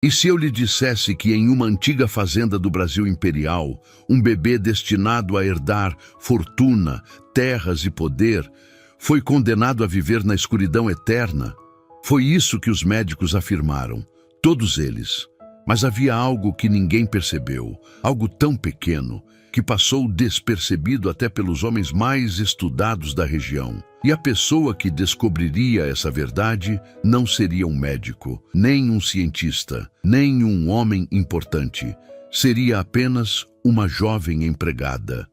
E se eu lhe dissesse que em uma antiga fazenda do Brasil imperial, um bebê destinado a herdar fortuna, terras e poder, foi condenado a viver na escuridão eterna? Foi isso que os médicos afirmaram, todos eles. Mas havia algo que ninguém percebeu, algo tão pequeno, que passou despercebido até pelos homens mais estudados da região. E a pessoa que descobriria essa verdade não seria um médico, nem um cientista, nem um homem importante. Seria apenas uma jovem empregada.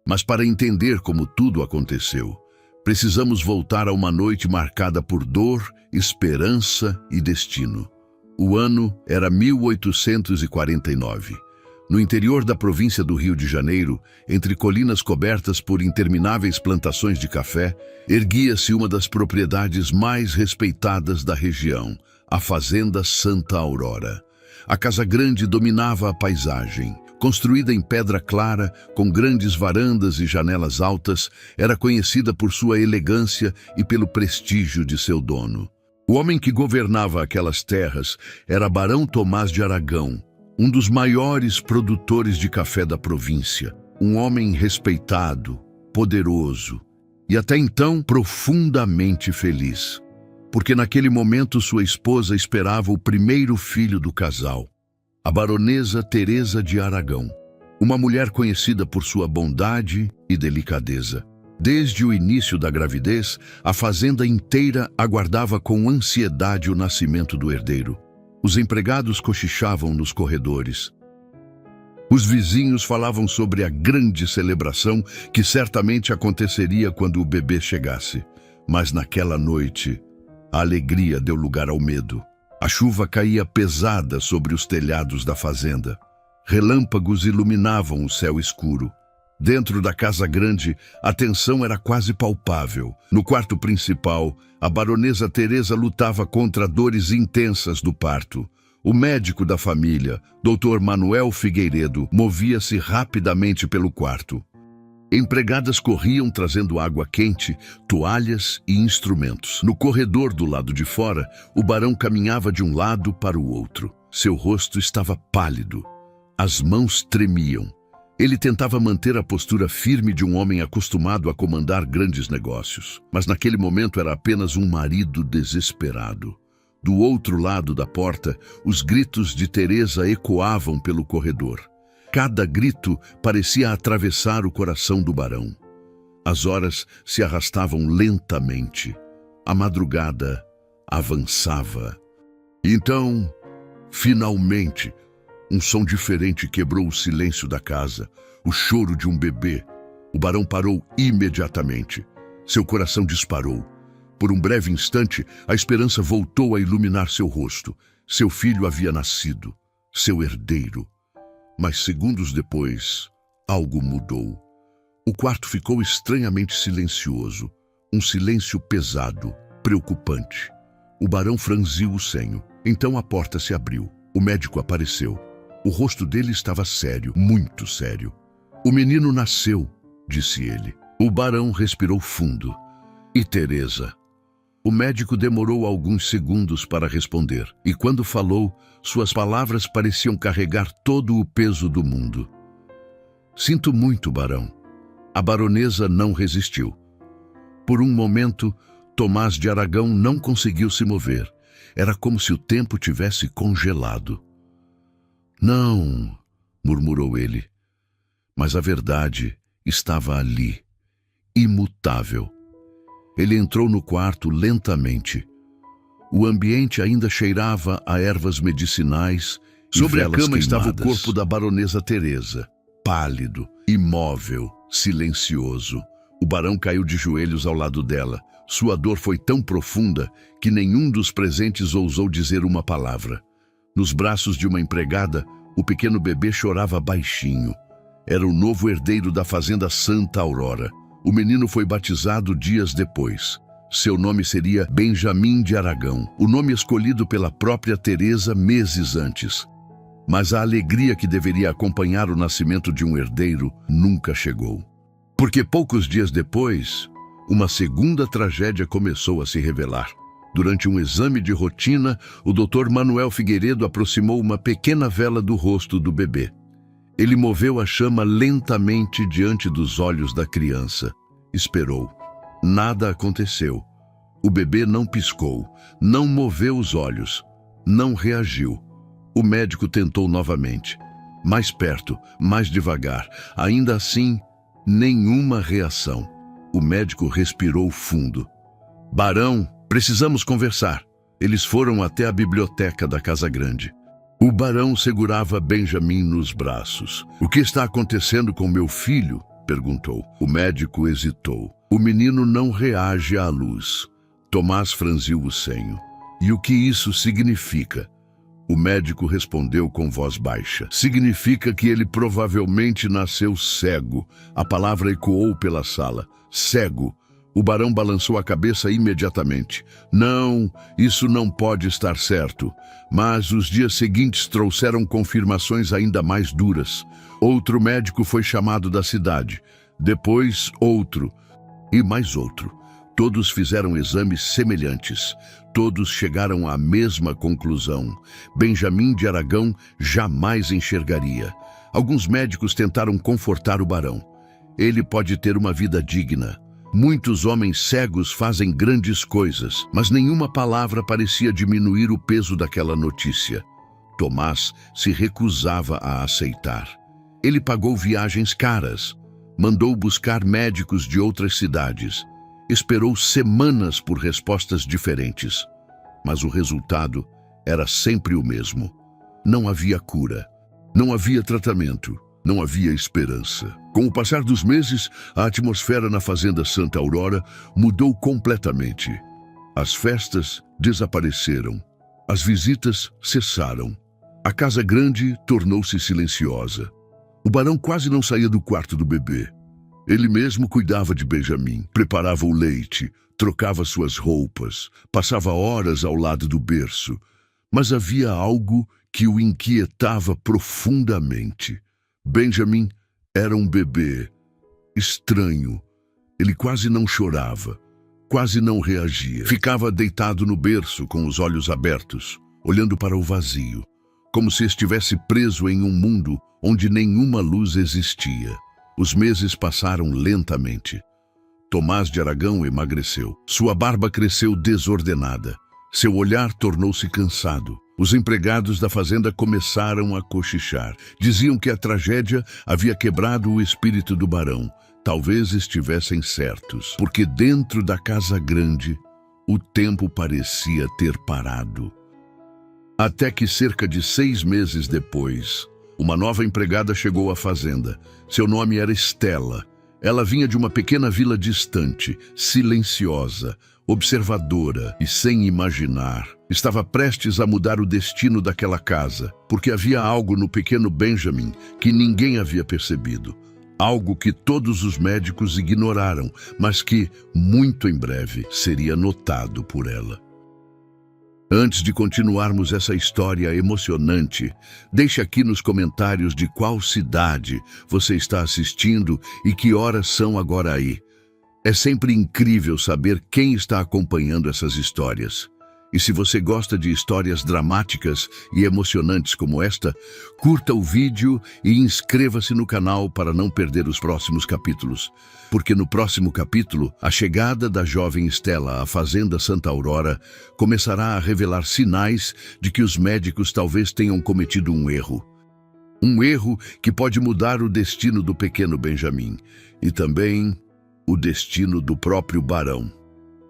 Mas para entender como tudo aconteceu, precisamos voltar a uma noite marcada por dor, esperança e destino. O ano era 1849. No interior da província do Rio de Janeiro, entre colinas cobertas por intermináveis plantações de café, erguia-se uma das propriedades mais respeitadas da região, a Fazenda Santa Aurora. A casa grande dominava a paisagem. Construída em pedra clara, com grandes varandas e janelas altas, era conhecida por sua elegância e pelo prestígio de seu dono. O homem que governava aquelas terras era Barão Tomás de Aragão, um dos maiores produtores de café da província, um homem respeitado, poderoso e até então profundamente feliz, porque naquele momento sua esposa esperava o primeiro filho do casal, a baronesa Teresa de Aragão, uma mulher conhecida por sua bondade e delicadeza. Desde o início da gravidez, a fazenda inteira aguardava com ansiedade o nascimento do herdeiro. Os empregados cochichavam nos corredores. Os vizinhos falavam sobre a grande celebração que certamente aconteceria quando o bebê chegasse. Mas naquela noite, a alegria deu lugar ao medo. A chuva caía pesada sobre os telhados da fazenda. Relâmpagos iluminavam o céu escuro. Dentro da casa grande, a tensão era quase palpável. No quarto principal, a baronesa Teresa lutava contra dores intensas do parto. O médico da família, Dr. Manuel Figueiredo, movia-se rapidamente pelo quarto. Empregadas corriam trazendo água quente, toalhas e instrumentos. No corredor do lado de fora, o barão caminhava de um lado para o outro. Seu rosto estava pálido. As mãos tremiam. Ele tentava manter a postura firme de um homem acostumado a comandar grandes negócios. Mas naquele momento era apenas um marido desesperado. Do outro lado da porta, os gritos de Teresa ecoavam pelo corredor. Cada grito parecia atravessar o coração do barão. As horas se arrastavam lentamente. A madrugada avançava. Então, finalmente, um som diferente quebrou o silêncio da casa, o choro de um bebê. O barão parou imediatamente. Seu coração disparou. Por um breve instante, a esperança voltou a iluminar seu rosto. Seu filho havia nascido, seu herdeiro. Mas segundos depois, algo mudou. O quarto ficou estranhamente silencioso, um silêncio pesado, preocupante. O barão franziu o senho. Então a porta se abriu. O médico apareceu. O rosto dele estava sério, muito sério. "O menino nasceu", disse ele. O barão respirou fundo. "E Teresa?" O médico demorou alguns segundos para responder, e quando falou, suas palavras pareciam carregar todo o peso do mundo. "Sinto muito, barão." A baronesa não resistiu. Por um momento, Tomás de Aragão não conseguiu se mover. Era como se o tempo tivesse congelado. "Não", murmurou ele. Mas a verdade estava ali, imutável. Ele entrou no quarto lentamente. O ambiente ainda cheirava a ervas medicinais. Sobre a cama estava o corpo da baronesa Teresa, pálido, imóvel, silencioso. O barão caiu de joelhos ao lado dela. Sua dor foi tão profunda que nenhum dos presentes ousou dizer uma palavra. Nos braços de uma empregada, o pequeno bebê chorava baixinho. Era o novo herdeiro da Fazenda Santa Aurora. O menino foi batizado dias depois. Seu nome seria Benjamim de Aragão, o nome escolhido pela própria Teresa meses antes. Mas a alegria que deveria acompanhar o nascimento de um herdeiro nunca chegou. Porque poucos dias depois, uma segunda tragédia começou a se revelar. Durante um exame de rotina, o Dr. Manuel Figueiredo aproximou uma pequena vela do rosto do bebê. Ele moveu a chama lentamente diante dos olhos da criança. Esperou. Nada aconteceu. O bebê não piscou, não moveu os olhos, não reagiu. O médico tentou novamente. Mais perto, mais devagar. Ainda assim, nenhuma reação. O médico respirou fundo. Barão, precisamos conversar. Eles foram até a biblioteca da Casa Grande. O barão segurava Benjamin nos braços. O que está acontecendo com meu filho? Perguntou. O médico hesitou. O menino não reage à luz. Tomás franziu o senho. E o que isso significa? O médico respondeu com voz baixa. Significa que ele provavelmente nasceu cego. A palavra ecoou pela sala. Cego. O barão balançou a cabeça imediatamente. Não, isso não pode estar certo. Mas os dias seguintes trouxeram confirmações ainda mais duras. Outro médico foi chamado da cidade. Depois, outro. E mais outro. Todos fizeram exames semelhantes. Todos chegaram à mesma conclusão. Benjamin de Aragão jamais enxergaria. Alguns médicos tentaram confortar o barão. Ele pode ter uma vida digna. Muitos homens cegos fazem grandes coisas, mas nenhuma palavra parecia diminuir o peso daquela notícia. Tomás se recusava a aceitar. Ele pagou viagens caras, mandou buscar médicos de outras cidades, esperou semanas por respostas diferentes, mas o resultado era sempre o mesmo. Não havia cura, não havia tratamento. Não havia esperança. Com o passar dos meses, a atmosfera na fazenda Santa Aurora mudou completamente. As festas desapareceram. As visitas cessaram. A Casa Grande tornou-se silenciosa. O barão quase não saía do quarto do bebê. Ele mesmo cuidava de Benjamin, preparava o leite, trocava suas roupas, passava horas ao lado do berço. Mas havia algo que o inquietava profundamente. Benjamin era um bebê estranho. Ele quase não chorava, quase não reagia. Ficava deitado no berço com os olhos abertos, olhando para o vazio, como se estivesse preso em um mundo onde nenhuma luz existia. Os meses passaram lentamente. Tomás de Aragão emagreceu. Sua barba cresceu desordenada. Seu olhar tornou-se cansado. Os empregados da fazenda começaram a cochichar. Diziam que a tragédia havia quebrado o espírito do barão. Talvez estivessem certos, porque dentro da Casa Grande, o tempo parecia ter parado. Até que cerca de 6 meses depois, uma nova empregada chegou à fazenda. Seu nome era Estela. Ela vinha de uma pequena vila distante, silenciosa, observadora e sem imaginar. Estava prestes a mudar o destino daquela casa, porque havia algo no pequeno Benjamin que ninguém havia percebido. Algo que todos os médicos ignoraram, mas que, muito em breve, seria notado por ela. Antes de continuarmos essa história emocionante, deixe aqui nos comentários de qual cidade você está assistindo e que horas são agora aí. É sempre incrível saber quem está acompanhando essas histórias. E se você gosta de histórias dramáticas e emocionantes como esta, curta o vídeo e inscreva-se no canal para não perder os próximos capítulos. Porque no próximo capítulo, a chegada da jovem Estela à fazenda Santa Aurora começará a revelar sinais de que os médicos talvez tenham cometido um erro. Um erro que pode mudar o destino do pequeno Benjamin e também o destino do próprio barão.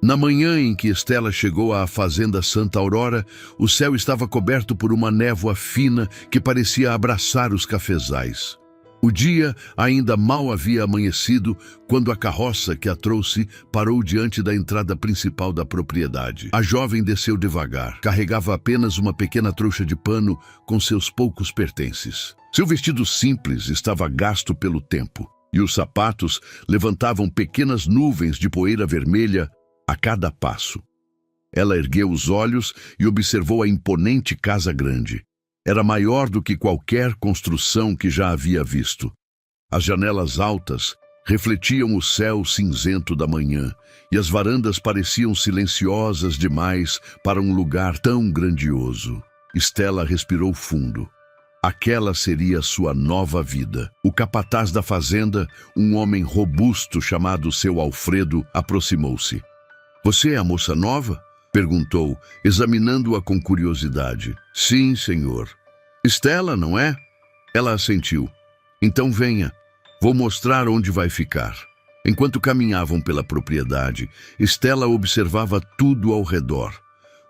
Na manhã em que Estela chegou à fazenda Santa Aurora, o céu estava coberto por uma névoa fina que parecia abraçar os cafezais. O dia ainda mal havia amanhecido quando a carroça que a trouxe parou diante da entrada principal da propriedade. A jovem desceu devagar, carregava apenas uma pequena trouxa de pano com seus poucos pertences. Seu vestido simples estava gasto pelo tempo, e os sapatos levantavam pequenas nuvens de poeira vermelha a cada passo. Ela ergueu os olhos e observou a imponente Casa Grande. Era maior do que qualquer construção que já havia visto. As janelas altas refletiam o céu cinzento da manhã, e as varandas pareciam silenciosas demais para um lugar tão grandioso. Stella respirou fundo. Aquela seria sua nova vida. O capataz da fazenda, um homem robusto chamado seu Alfredo, aproximou-se. "Você é a moça nova?" perguntou, examinando-a com curiosidade. "Sim, senhor." "Stella, não é?" Ela assentiu. "Então venha. Vou mostrar onde vai ficar." Enquanto caminhavam pela propriedade, Stella observava tudo ao redor.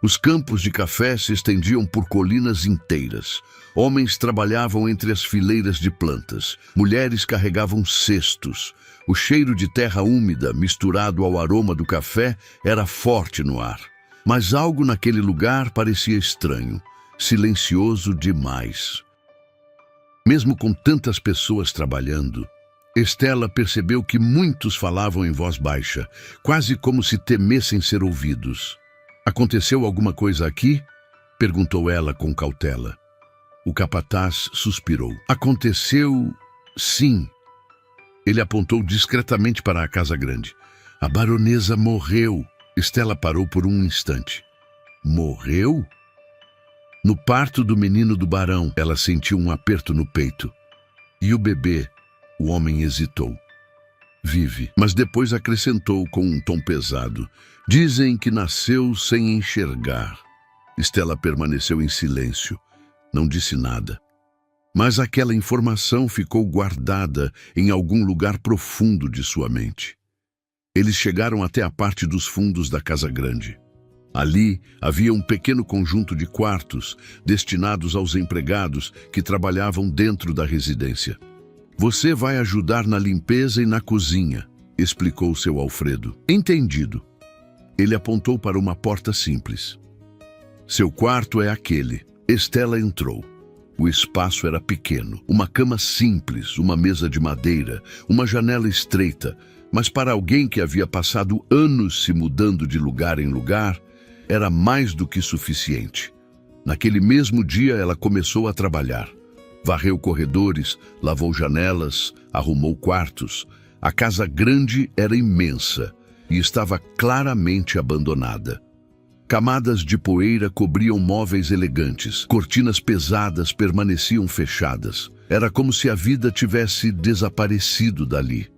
Os campos de café se estendiam por colinas inteiras. Homens trabalhavam entre as fileiras de plantas. Mulheres carregavam cestos. O cheiro de terra úmida, misturado ao aroma do café, era forte no ar. Mas algo naquele lugar parecia estranho, silencioso demais. Mesmo com tantas pessoas trabalhando, Stella percebeu que muitos falavam em voz baixa, quase como se temessem ser ouvidos. "Aconteceu alguma coisa aqui?" perguntou ela com cautela. O capataz suspirou. "Aconteceu, sim." Ele apontou discretamente para a casa grande. "A baronesa morreu." Stella parou por um instante. "Morreu?" "No parto do menino do barão." Ela sentiu um aperto no peito. "E o bebê?" O homem hesitou. "Vive." Mas depois acrescentou com um tom pesado. "Dizem que nasceu sem enxergar." Stella permaneceu em silêncio. Não disse nada. Mas aquela informação ficou guardada em algum lugar profundo de sua mente. Eles chegaram até a parte dos fundos da casa grande. Ali havia um pequeno conjunto de quartos destinados aos empregados que trabalhavam dentro da residência. "Você vai ajudar na limpeza e na cozinha", explicou seu Alfredo. "Entendido." Ele apontou para uma porta simples. "Seu quarto é aquele." Stella entrou. O espaço era pequeno. Uma cama simples, uma mesa de madeira, uma janela estreita, mas para alguém que havia passado anos se mudando de lugar em lugar, era mais do que suficiente. Naquele mesmo dia ela começou a trabalhar. Varreu corredores, lavou janelas, arrumou quartos. A casa grande era imensa e estava claramente abandonada. Camadas de poeira cobriam móveis elegantes. Cortinas pesadas permaneciam fechadas. Era como se a vida tivesse desaparecido dali.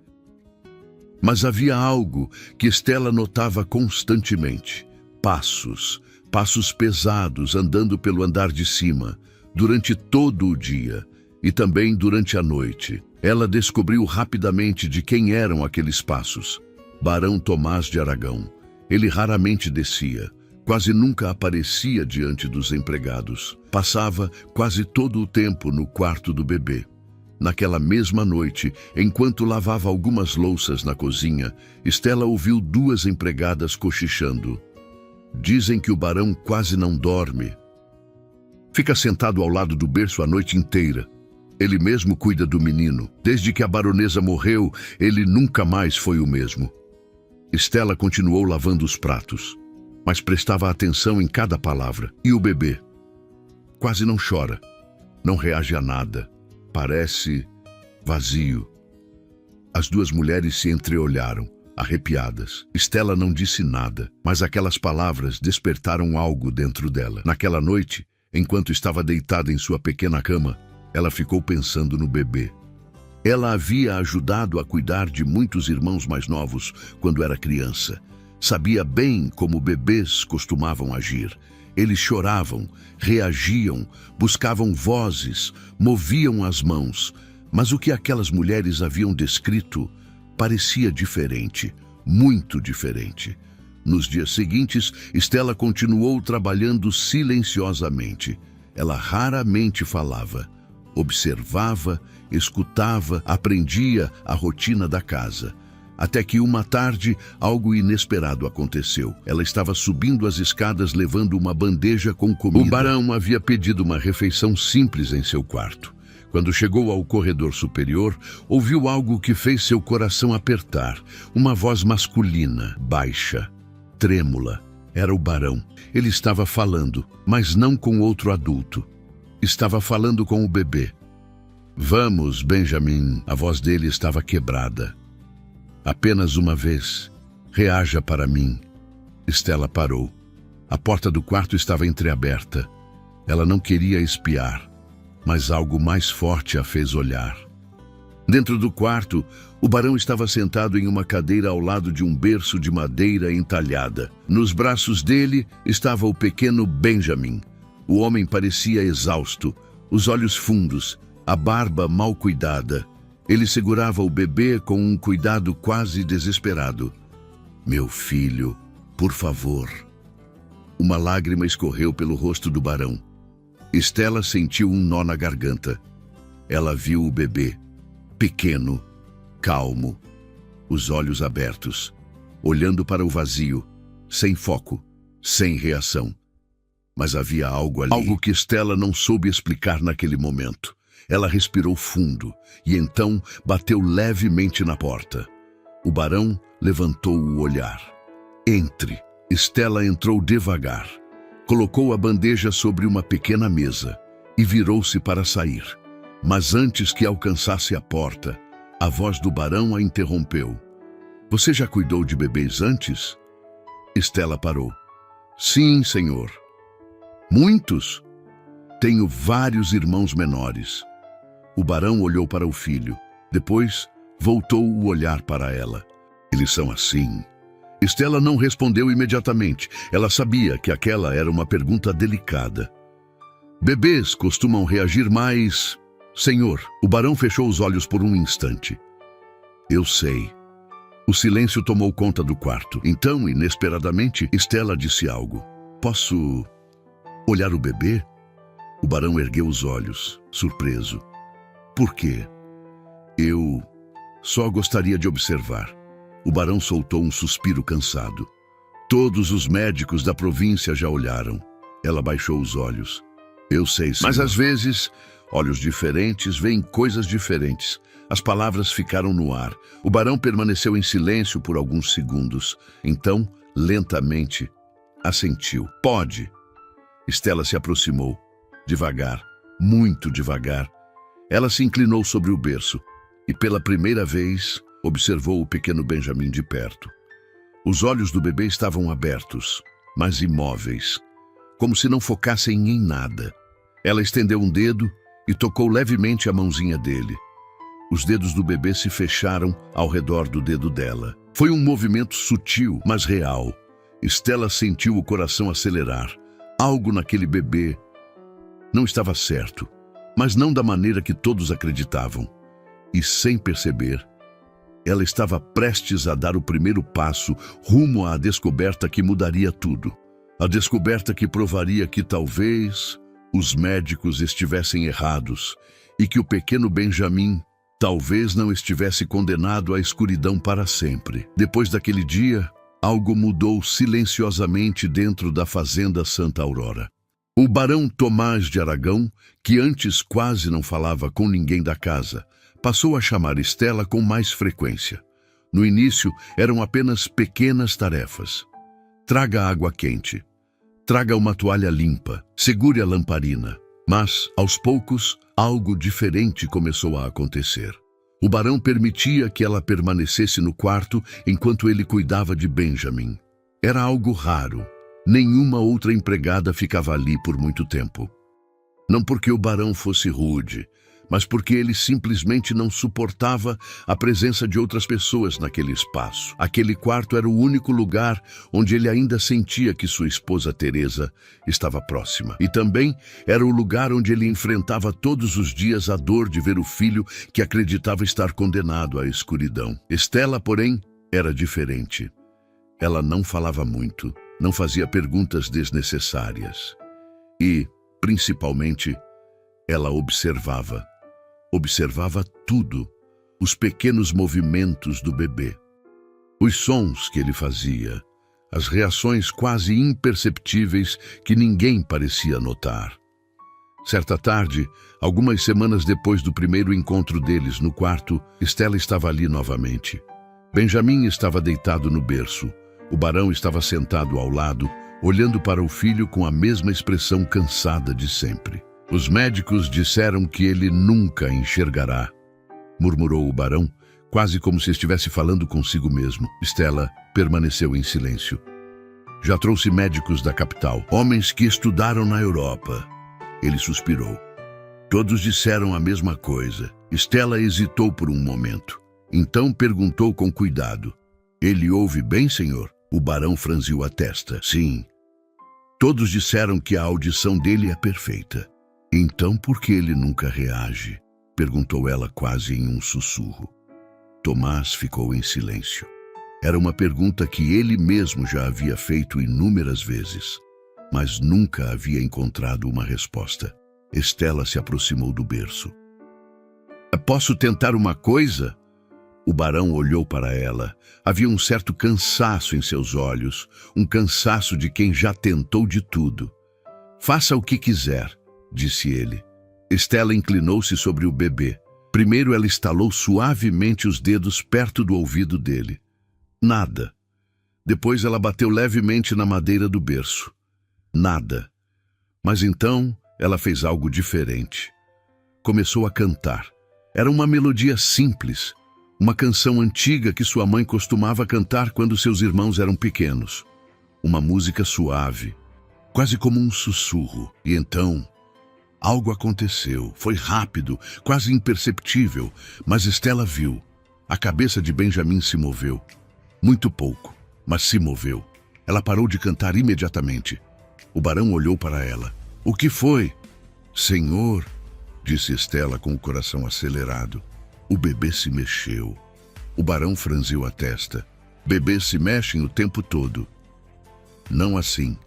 Mas havia algo que Stella notava constantemente. Passos pesados andando pelo andar de cima, durante todo o dia e também durante a noite. Ela descobriu rapidamente de quem eram aqueles passos. Barão Tomás de Aragão. Ele raramente descia. Quase nunca aparecia diante dos empregados. Passava quase todo o tempo no quarto do bebê. Naquela mesma noite, enquanto lavava algumas louças na cozinha, Stella ouviu duas empregadas cochichando. "Dizem que o barão quase não dorme. Fica sentado ao lado do berço a noite inteira. Ele mesmo cuida do menino. Desde que a baronesa morreu, ele nunca mais foi o mesmo." Stella continuou lavando os pratos, mas prestava atenção em cada palavra. "E o bebê? Quase não chora, não reage a nada. Parece vazio." As duas mulheres se entreolharam, arrepiadas. Stella não disse nada, mas aquelas palavras despertaram algo dentro dela. Naquela noite, enquanto estava deitada em sua pequena cama, ela ficou pensando no bebê. Ela havia ajudado a cuidar de muitos irmãos mais novos quando era criança. Sabia bem como bebês costumavam agir. Eles choravam, reagiam, buscavam vozes, moviam as mãos. Mas o que aquelas mulheres haviam descrito parecia diferente, muito diferente. Nos dias seguintes, Stella continuou trabalhando silenciosamente. Ela raramente falava. Observava, escutava, aprendia a rotina da casa. Até que uma tarde, algo inesperado aconteceu. Ela estava subindo as escadas levando uma bandeja com comida. O barão havia pedido uma refeição simples em seu quarto. Quando chegou ao corredor superior, ouviu algo que fez seu coração apertar. Uma voz masculina, baixa, trêmula. Era o barão. Ele estava falando, mas não com outro adulto. Estava falando com o bebê. "Vamos, Benjamin." A voz dele estava quebrada. Apenas uma vez. Reaja para mim. Estela parou. A porta do quarto estava entreaberta. Ela não queria espiar, mas algo mais forte a fez olhar. Dentro do quarto, o barão estava sentado em uma cadeira ao lado de um berço de madeira entalhada. Nos braços dele estava o pequeno Benjamin. O homem parecia exausto, os olhos fundos, a barba mal cuidada. Ele segurava o bebê com um cuidado quase desesperado. Meu filho, por favor. Uma lágrima escorreu pelo rosto do barão. Estela sentiu um nó na garganta. Ela viu o bebê, pequeno, calmo, os olhos abertos, olhando para o vazio, sem foco, sem reação. Mas havia algo ali. Algo que Estela não soube explicar naquele momento. Ela respirou fundo e então bateu levemente na porta. O barão levantou o olhar. Entre. Estela entrou devagar. Colocou a bandeja sobre uma pequena mesa e virou-se para sair. Mas antes que alcançasse a porta, a voz do barão a interrompeu. Você já cuidou de bebês antes? Estela parou. Sim, senhor. Muitos? Tenho vários irmãos menores. O barão olhou para o filho. Depois, voltou o olhar para ela. Eles são assim. Estela não respondeu imediatamente. Ela sabia que aquela era uma pergunta delicada. Bebês costumam reagir mais... Senhor, o barão fechou os olhos por um instante. Eu sei. O silêncio tomou conta do quarto. Então, inesperadamente, Estela disse algo. Posso olhar o bebê? O barão ergueu os olhos, surpreso. Por quê? Eu só gostaria de observar. O barão soltou um suspiro cansado. Todos os médicos da província já olharam. Ela baixou os olhos. Eu sei, senhor. Mas às vezes, olhos diferentes veem coisas diferentes. As palavras ficaram no ar. O barão permaneceu em silêncio por alguns segundos. Então, lentamente, assentiu. Pode. Estela se aproximou. Devagar, muito devagar. Ela se inclinou sobre o berço e, pela primeira vez, observou o pequeno Benjamin de perto. Os olhos do bebê estavam abertos, mas imóveis, como se não focassem em nada. Ela estendeu um dedo e tocou levemente a mãozinha dele. Os dedos do bebê se fecharam ao redor do dedo dela. Foi um movimento sutil, mas real. Estela sentiu o coração acelerar. Algo naquele bebê não estava certo, mas não da maneira que todos acreditavam. E sem perceber, ela estava prestes a dar o primeiro passo rumo à descoberta que mudaria tudo. A descoberta que provaria que talvez os médicos estivessem errados e que o pequeno Benjamin talvez não estivesse condenado à escuridão para sempre. Depois daquele dia, algo mudou silenciosamente dentro da fazenda Santa Aurora. O barão Tomás de Aragão, que antes quase não falava com ninguém da casa, passou a chamar Estela com mais frequência. No início, eram apenas pequenas tarefas. Traga água quente. Traga uma toalha limpa. Segure a lamparina. Mas, aos poucos, algo diferente começou a acontecer. O barão permitia que ela permanecesse no quarto enquanto ele cuidava de Benjamin. Era algo raro. Nenhuma outra empregada ficava ali por muito tempo. Não porque o barão fosse rude, mas porque ele simplesmente não suportava a presença de outras pessoas naquele espaço. Aquele quarto era o único lugar onde ele ainda sentia que sua esposa Teresa estava próxima. E também era o lugar onde ele enfrentava todos os dias a dor de ver o filho que acreditava estar condenado à escuridão. Estela, porém, era diferente. Ela não falava muito, não fazia perguntas desnecessárias. E, principalmente, ela observava. Observava tudo, os pequenos movimentos do bebê, os sons que ele fazia, as reações quase imperceptíveis que ninguém parecia notar. Certa tarde, algumas semanas depois do primeiro encontro deles no quarto, Estela estava ali novamente. Benjamin estava deitado no berço. O barão estava sentado ao lado, olhando para o filho com a mesma expressão cansada de sempre. Os médicos disseram que ele nunca enxergará, murmurou o barão, quase como se estivesse falando consigo mesmo. Stella permaneceu em silêncio. Já trouxe médicos da capital, homens que estudaram na Europa. Ele suspirou. Todos disseram a mesma coisa. Stella hesitou por um momento. Então perguntou com cuidado. Ele ouve bem, senhor? O barão franziu a testa. Sim. Todos disseram que a audição dele é perfeita. Então por que ele nunca reage? Perguntou ela quase em um sussurro. Tomás ficou em silêncio. Era uma pergunta que ele mesmo já havia feito inúmeras vezes, mas nunca havia encontrado uma resposta. Stella se aproximou do berço. Posso tentar uma coisa? O barão olhou para ela. Havia um certo cansaço em seus olhos, um cansaço de quem já tentou de tudo. Faça o que quiser, disse ele. Stella inclinou-se sobre o bebê. Primeiro ela estalou suavemente os dedos perto do ouvido dele. Nada. Depois ela bateu levemente na madeira do berço. Nada. Mas então ela fez algo diferente. Começou a cantar. Era uma melodia simples, uma canção antiga que sua mãe costumava cantar quando seus irmãos eram pequenos. Uma música suave, quase como um sussurro. E então, algo aconteceu. Foi rápido, quase imperceptível, mas Stella viu. A cabeça de Benjamin se moveu. Muito pouco, mas se moveu. Ela parou de cantar imediatamente. O barão olhou para ela. O que foi? Senhor, disse Stella com o coração acelerado. O bebê se mexeu. O barão franziu a testa. Bebês se mexem o tempo todo. Não assim.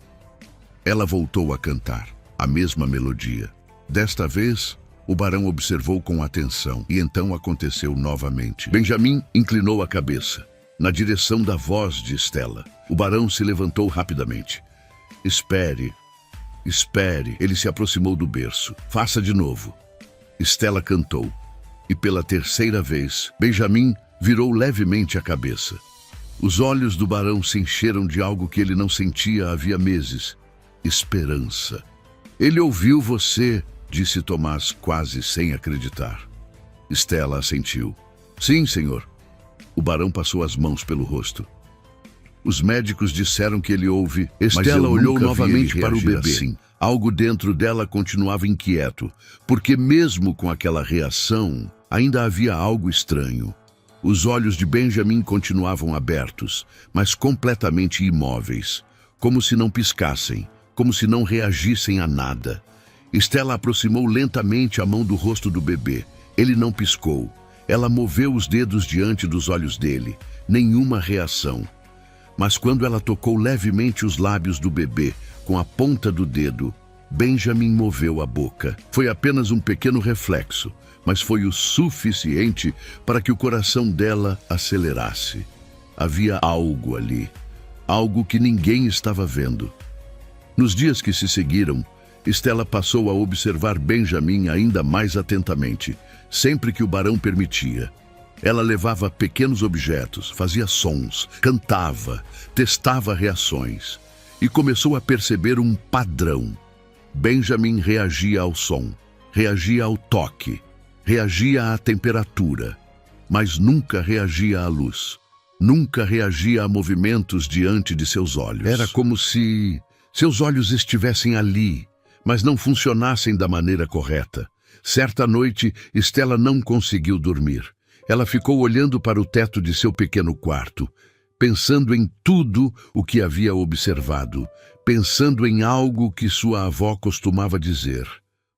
Ela voltou a cantar, a mesma melodia. Desta vez, o barão observou com atenção, e então aconteceu novamente. Benjamin inclinou a cabeça, na direção da voz de Stella. O barão se levantou rapidamente. Espere, espere. Ele se aproximou do berço. Faça de novo. Stella cantou, e pela terceira vez, Benjamin virou levemente a cabeça. Os olhos do barão se encheram de algo que ele não sentia havia meses. Esperança. Ele ouviu você, disse Tomás quase sem acreditar. Stella assentiu. Sim, senhor. O barão passou as mãos pelo rosto. Os médicos disseram que ele ouve. Stella olhou novamente para o bebê. Assim. Algo dentro dela continuava inquieto, porque mesmo com aquela reação, ainda havia algo estranho. Os olhos de Benjamin continuavam abertos, mas completamente imóveis, como se não piscassem, como se não reagissem a nada. Stella aproximou lentamente a mão do rosto do bebê. Ele não piscou. Ela moveu os dedos diante dos olhos dele. Nenhuma reação. Mas quando ela tocou levemente os lábios do bebê, com a ponta do dedo, Benjamin moveu a boca. Foi apenas um pequeno reflexo, mas foi o suficiente para que o coração dela acelerasse. Havia algo ali, algo que ninguém estava vendo. Nos dias que se seguiram, Stella passou a observar Benjamin ainda mais atentamente, sempre que o barão permitia. Ela levava pequenos objetos, fazia sons, cantava, testava reações e começou a perceber um padrão. Benjamin reagia ao som, reagia ao toque, reagia à temperatura, mas nunca reagia à luz, nunca reagia a movimentos diante de seus olhos. Era como se seus olhos estivessem ali, mas não funcionassem da maneira correta. Certa noite, Stella não conseguiu dormir. Ela ficou olhando para o teto de seu pequeno quarto, pensando em tudo o que havia observado, pensando em algo que sua avó costumava dizer.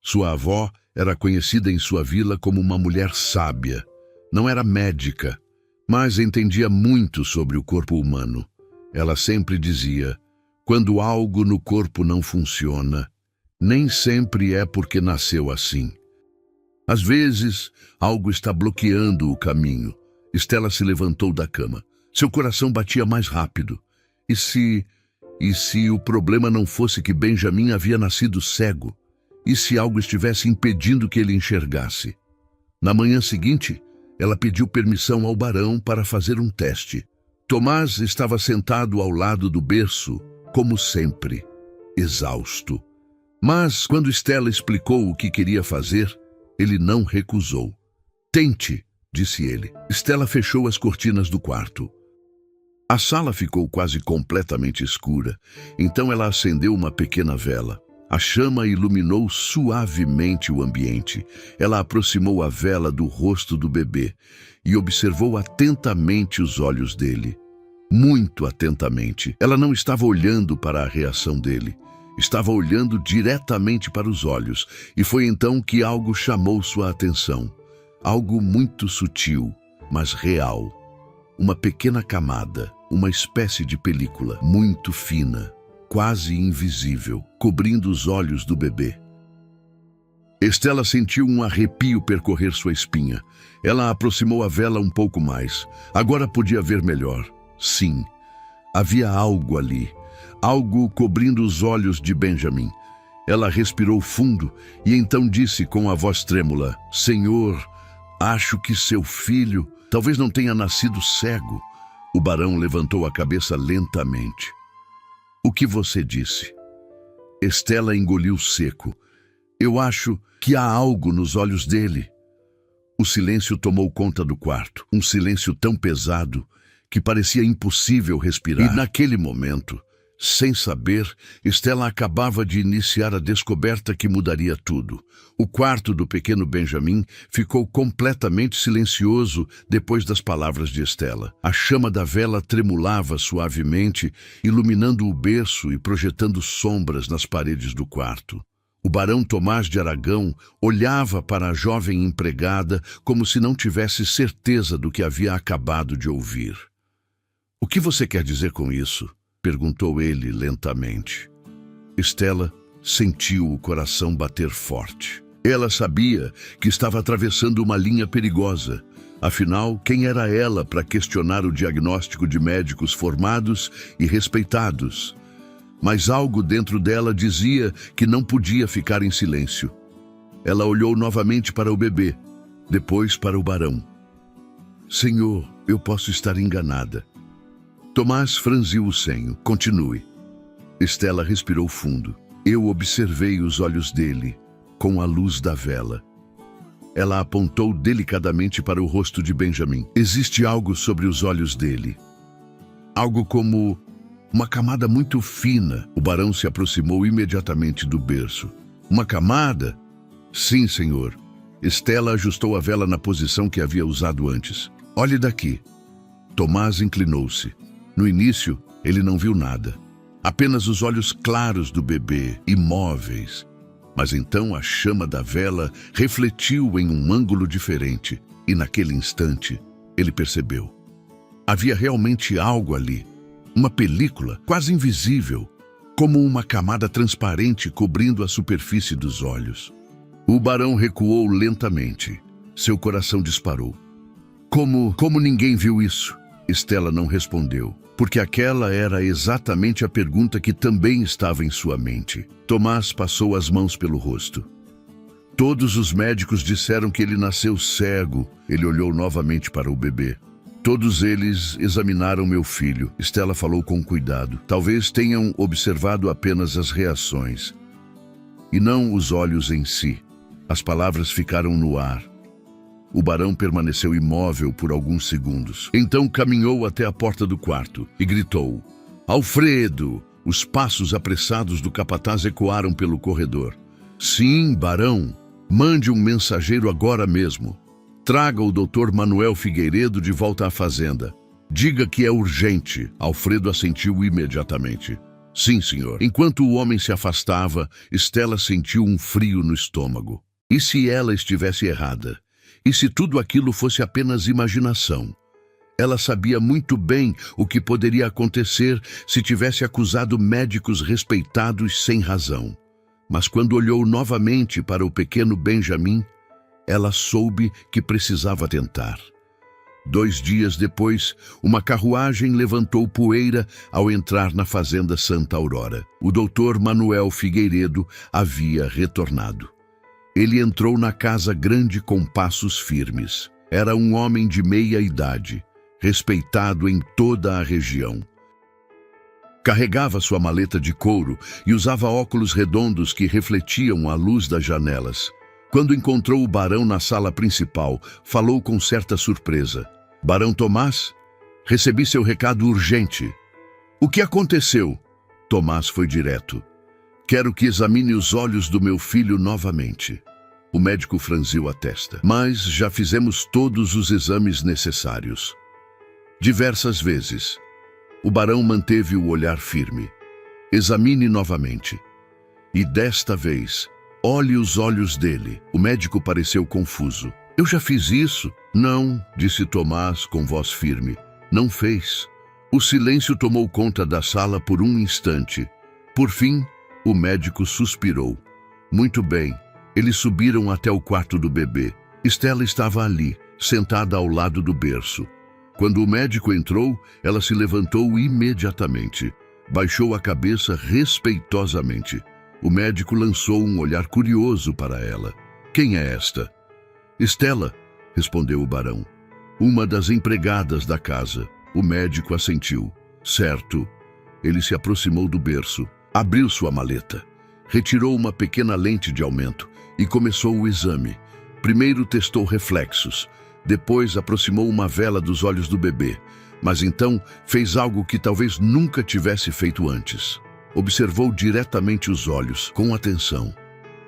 Sua avó era conhecida em sua vila como uma mulher sábia. Não era médica, mas entendia muito sobre o corpo humano. Ela sempre dizia: quando algo no corpo não funciona, nem sempre é porque nasceu assim. Às vezes, algo está bloqueando o caminho. Stella se levantou da cama. Seu coração batia mais rápido. E se o problema não fosse que Benjamin havia nascido cego? E se algo estivesse impedindo que ele enxergasse? Na manhã seguinte, ela pediu permissão ao barão para fazer um teste. Tomás estava sentado ao lado do berço, como sempre, exausto. Mas, quando Stella explicou o que queria fazer, ele não recusou. Tente, disse ele. Estela fechou as cortinas do quarto. A sala ficou quase completamente escura, então ela acendeu uma pequena vela. A chama iluminou suavemente o ambiente. Ela aproximou a vela do rosto do bebê e observou atentamente os olhos dele. Muito atentamente. Ela não estava olhando para a reação dele. Estava olhando diretamente para os olhos, e foi então que algo chamou sua atenção. Algo muito sutil, mas real. Uma pequena camada, uma espécie de película, muito fina, quase invisível, cobrindo os olhos do bebê. Estela sentiu um arrepio percorrer sua espinha. Ela aproximou a vela um pouco mais. Agora podia ver melhor. Sim, havia algo ali. Algo cobrindo os olhos de Benjamin. Ela respirou fundo e então disse com a voz trêmula: Senhor, acho que seu filho talvez não tenha nascido cego. O barão levantou a cabeça lentamente. O que você disse? Estela engoliu seco. Eu acho que há algo nos olhos dele. O silêncio tomou conta do quarto. Um silêncio tão pesado que parecia impossível respirar. E naquele momento, sem saber, Estela acabava de iniciar a descoberta que mudaria tudo. O quarto do pequeno Benjamin ficou completamente silencioso depois das palavras de Estela. A chama da vela tremulava suavemente, iluminando o berço e projetando sombras nas paredes do quarto. O barão Tomás de Aragão olhava para a jovem empregada como se não tivesse certeza do que havia acabado de ouvir. O que você quer dizer com isso? Perguntou ele lentamente. Estela sentiu o coração bater forte. Ela sabia que estava atravessando uma linha perigosa. Afinal, quem era ela para questionar o diagnóstico de médicos formados e respeitados? Mas algo dentro dela dizia que não podia ficar em silêncio. Ela olhou novamente para o bebê, depois para o barão. Senhor, eu posso estar enganada. Tomás franziu o senho. Continue. Estela respirou fundo. Eu observei os olhos dele, com a luz da vela. Ela apontou delicadamente para o rosto de Benjamin. Existe algo sobre os olhos dele. Algo como uma camada muito fina. O barão se aproximou imediatamente do berço. Uma camada? Sim, senhor. Estela ajustou a vela na posição que havia usado antes. Olhe daqui. Tomás inclinou-se. No início, ele não viu nada. Apenas os olhos claros do bebê, imóveis. Mas então a chama da vela refletiu em um ângulo diferente. E naquele instante, ele percebeu. Havia realmente algo ali. Uma película quase invisível, como uma camada transparente cobrindo a superfície dos olhos. O barão recuou lentamente. Seu coração disparou. Como ninguém viu isso? Estela não respondeu, porque aquela era exatamente a pergunta que também estava em sua mente. Tomás passou as mãos pelo rosto. Todos os médicos disseram que ele nasceu cego. Ele olhou novamente para o bebê. Todos eles examinaram meu filho. Estela falou com cuidado. Talvez tenham observado apenas as reações, e não os olhos em si. As palavras ficaram no ar. O barão permaneceu imóvel por alguns segundos. Então caminhou até a porta do quarto e gritou: Alfredo! Os passos apressados do capataz ecoaram pelo corredor. Sim, barão. Mande um mensageiro agora mesmo. Traga o Dr. Manuel Figueiredo de volta à fazenda. Diga que é urgente. Alfredo assentiu imediatamente. Sim, senhor. Enquanto o homem se afastava, Estela sentiu um frio no estômago. E se ela estivesse errada? E se tudo aquilo fosse apenas imaginação? Ela sabia muito bem o que poderia acontecer se tivesse acusado médicos respeitados sem razão. Mas quando olhou novamente para o pequeno Benjamin, ela soube que precisava tentar. 2 dias depois, uma carruagem levantou poeira ao entrar na fazenda Santa Aurora. O Dr. Manuel Figueiredo havia retornado. Ele entrou na casa grande com passos firmes. Era um homem de meia idade, respeitado em toda a região. Carregava sua maleta de couro e usava óculos redondos que refletiam a luz das janelas. Quando encontrou o barão na sala principal, falou com certa surpresa. Barão Tomás, recebi seu recado urgente. O que aconteceu? Tomás foi direto. Quero que examine os olhos do meu filho novamente. O médico franziu a testa. Mas já fizemos todos os exames necessários. Diversas vezes. O barão manteve o olhar firme. Examine novamente. E desta vez, olhe os olhos dele. O médico pareceu confuso. Eu já fiz isso? Não, disse Tomás com voz firme. Não fez. O silêncio tomou conta da sala por um instante. Por fim, o médico suspirou. Muito bem. Eles subiram até o quarto do bebê. Estela estava ali, sentada ao lado do berço. Quando o médico entrou, ela se levantou imediatamente. Baixou a cabeça respeitosamente. O médico lançou um olhar curioso para ela. Quem é esta? Estela, respondeu o barão. Uma das empregadas da casa. O médico assentiu. Certo. Ele se aproximou do berço, abriu sua maleta, retirou uma pequena lente de aumento e começou o exame. Primeiro testou reflexos, depois aproximou uma vela dos olhos do bebê, mas então fez algo que talvez nunca tivesse feito antes. Observou diretamente os olhos, com atenção.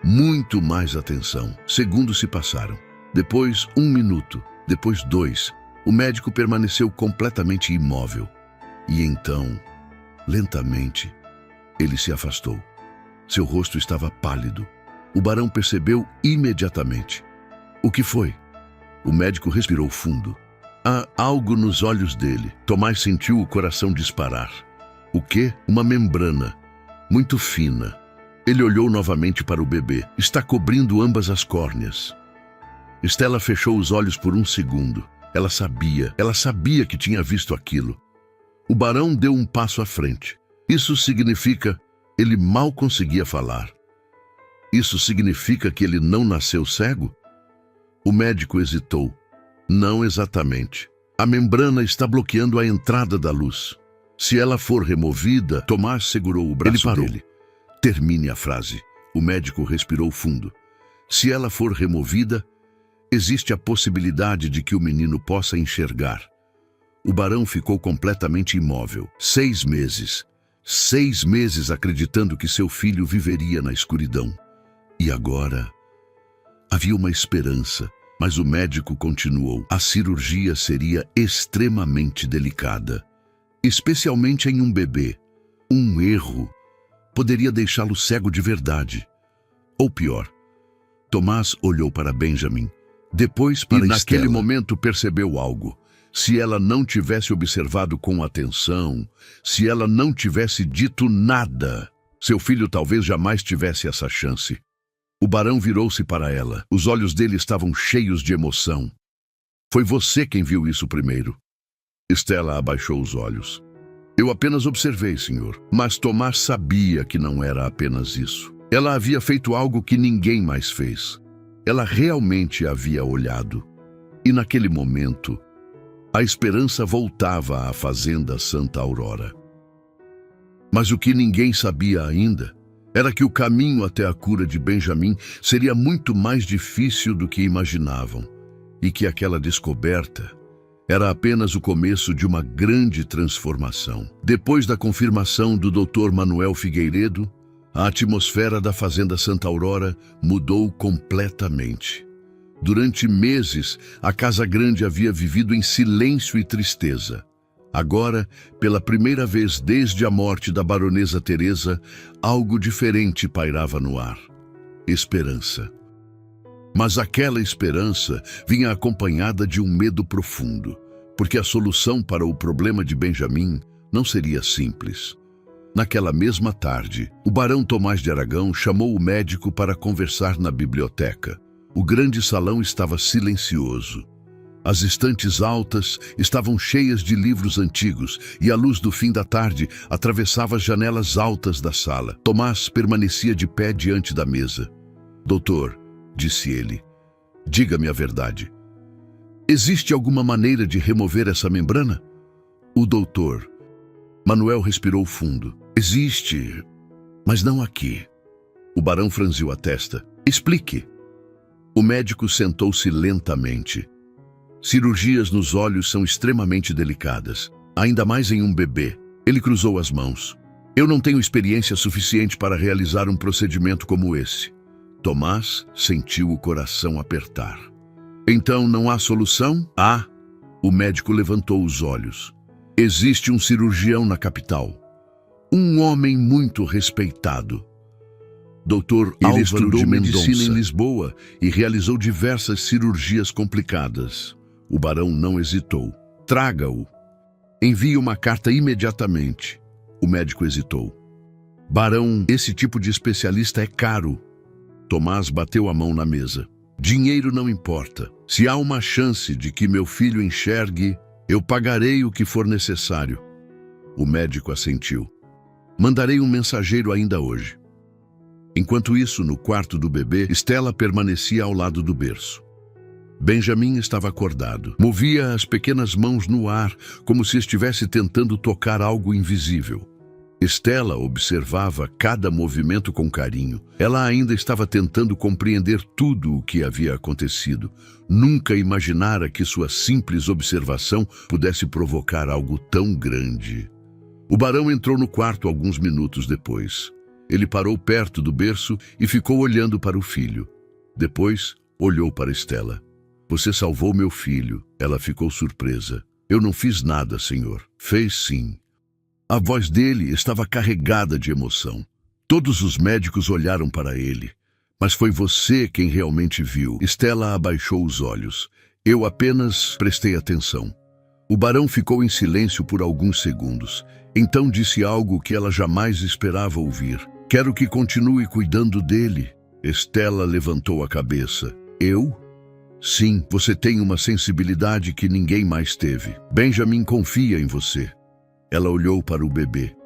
Muito mais atenção. Segundos se passaram. Depois 1 minuto, depois 2. O médico permaneceu completamente imóvel. E então, lentamente, ele se afastou. Seu rosto estava pálido. O barão percebeu imediatamente. O que foi? O médico respirou fundo. Há algo nos olhos dele. Tomás sentiu o coração disparar. O quê? Uma membrana, muito fina. Ele olhou novamente para o bebê. Está cobrindo ambas as córneas. Estela fechou os olhos por um segundo. Ela sabia que tinha visto aquilo. O barão deu um passo à frente. Isso significa... Ele mal conseguia falar. Isso significa que ele não nasceu cego? O médico hesitou. Não exatamente. A membrana está bloqueando a entrada da luz. Se ela for removida... Tomás segurou o braço dele. Termine a frase. O médico respirou fundo. Se ela for removida, existe a possibilidade de que o menino possa enxergar. O barão ficou completamente imóvel. 6 meses. 6 meses acreditando que seu filho viveria na escuridão. E agora? Havia uma esperança, mas o médico continuou. A cirurgia seria extremamente delicada, especialmente em um bebê. Um erro poderia deixá-lo cego de verdade. Ou pior, Tomás olhou para Benjamin, depois para Estela. Naquele momento percebeu algo. Se ela não tivesse observado com atenção, se ela não tivesse dito nada, seu filho talvez jamais tivesse essa chance. O barão virou-se para ela. Os olhos dele estavam cheios de emoção. Foi você quem viu isso primeiro. Estela abaixou os olhos. Eu apenas observei, senhor. Mas Tomás sabia que não era apenas isso. Ela havia feito algo que ninguém mais fez. Ela realmente havia olhado. E naquele momento, a esperança voltava à fazenda Santa Aurora. Mas o que ninguém sabia ainda era que o caminho até a cura de Benjamin seria muito mais difícil do que imaginavam, e que aquela descoberta era apenas o começo de uma grande transformação. Depois da confirmação do Dr. Manuel Figueiredo, a atmosfera da fazenda Santa Aurora mudou completamente. Durante meses, a Casa Grande havia vivido em silêncio e tristeza. Agora, pela primeira vez desde a morte da baronesa Teresa, algo diferente pairava no ar. Esperança. Mas aquela esperança vinha acompanhada de um medo profundo, porque a solução para o problema de Benjamin não seria simples. Naquela mesma tarde, o barão Tomás de Aragão chamou o médico para conversar na biblioteca. O grande salão estava silencioso. As estantes altas estavam cheias de livros antigos e a luz do fim da tarde atravessava as janelas altas da sala. Tomás permanecia de pé diante da mesa. Doutor, disse ele, diga-me a verdade. Existe alguma maneira de remover essa membrana? O doutor Manuel respirou fundo. Existe, mas não aqui. O barão franziu a testa. Explique. O médico sentou-se lentamente. Cirurgias nos olhos são extremamente delicadas, ainda mais em um bebê. Ele cruzou as mãos. Eu não tenho experiência suficiente para realizar um procedimento como esse. Tomás sentiu o coração apertar. Então não há solução? Há. O médico levantou os olhos. Existe um cirurgião na capital. Um homem muito respeitado. Dr. Álvaro estudou medicina em Lisboa e realizou diversas cirurgias complicadas. O barão não hesitou. Traga-o. Envie uma carta imediatamente. O médico hesitou. Barão, esse tipo de especialista é caro. Tomás bateu a mão na mesa. Dinheiro não importa. Se há uma chance de que meu filho enxergue, eu pagarei o que for necessário. O médico assentiu. Mandarei um mensageiro ainda hoje. Enquanto isso, no quarto do bebê, Stella permanecia ao lado do berço. Benjamin estava acordado. Movia as pequenas mãos no ar, como se estivesse tentando tocar algo invisível. Stella observava cada movimento com carinho. Ela ainda estava tentando compreender tudo o que havia acontecido. Nunca imaginara que sua simples observação pudesse provocar algo tão grande. O barão entrou no quarto alguns minutos depois. Ele parou perto do berço e ficou olhando para o filho. Depois, olhou para Stella. Você salvou meu filho. Ela ficou surpresa. Eu não fiz nada, senhor. Fez sim. A voz dele estava carregada de emoção. Todos os médicos olharam para ele. Mas foi você quem realmente viu. Stella abaixou os olhos. Eu apenas prestei atenção. O barão ficou em silêncio por alguns segundos. Então disse algo que ela jamais esperava ouvir. Quero que continue cuidando dele. Stella levantou a cabeça. Eu? Sim, você tem uma sensibilidade que ninguém mais teve. Benjamin confia em você. Ela olhou para o bebê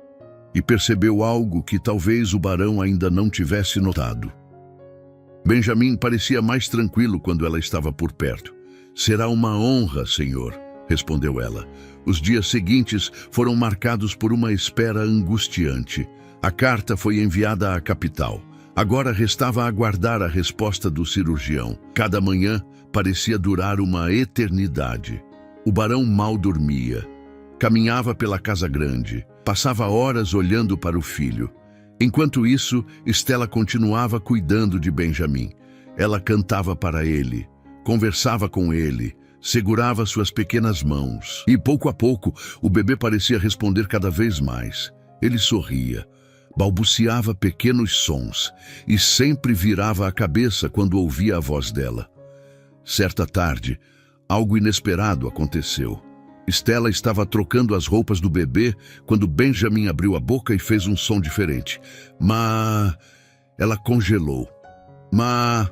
e percebeu algo que talvez o barão ainda não tivesse notado. Benjamin parecia mais tranquilo quando ela estava por perto. Será uma honra, senhor, respondeu ela. Os dias seguintes foram marcados por uma espera angustiante. A carta foi enviada à capital. Agora restava aguardar a resposta do cirurgião. Cada manhã parecia durar uma eternidade. O barão mal dormia. Caminhava pela casa grande. Passava horas olhando para o filho. Enquanto isso, Stella continuava cuidando de Benjamin. Ela cantava para ele, conversava com ele, segurava suas pequenas mãos. E pouco a pouco, o bebê parecia responder cada vez mais. Ele sorria, balbuciava pequenos sons e sempre virava a cabeça quando ouvia a voz dela. Certa tarde, algo inesperado aconteceu. Stella estava trocando as roupas do bebê quando Benjamin abriu a boca e fez um som diferente. Má! Ela congelou. Má!